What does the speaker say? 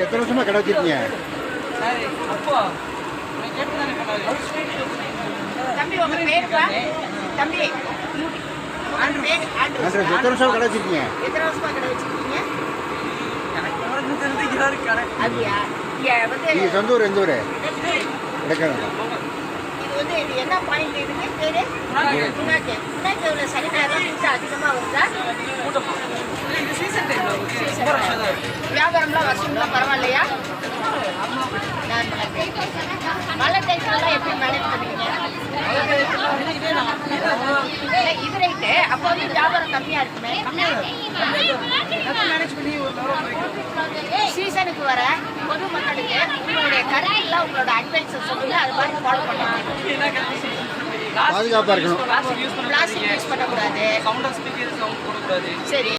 எத்தனை வருஷமா கடை வச்சிருக்கீங்க? தம்பி உங்க பேருப்பா? தம்பி எத்தனை வருஷமா கடை வச்சிருக்கீங்க? எத்தனை வருஷமா கடை வச்சிருக்கீங்க? அப்படியா? நீங்க சொந்த ஊர் எந்த ஊரு? கிடைக்காதா? இது வந்து இது என்ன பாயிண்ட் இதுக்கு பேரு? குணாக்கே. குணாக்கேவில் சனி ஞாயிறு கூட்டம் அதிகமாக வருதா? வியாபாரம்லாம் வருஷம்லாம் பரவாயில்லையா? மழை டைம்லாம் எப்படி மேனேஜ் பண்ணுவீங்க? இது ரைட்டு. அப்போ வந்து வியாபாரம் கம்மியாக இருக்குமே. சீசனுக்கு வர பொதுமக்களுக்கு உங்களுடைய கருத்துலாம் உங்களோட அட்வைஸ் சொல்லுங்க. அது மாதிரி ஃபாலோ பண்ணுவாங்க. பாதுகாப்பா இருக்கணும். பிளாஸ்டிக் யூஸ் பண்ணக்கூடாது. சரி.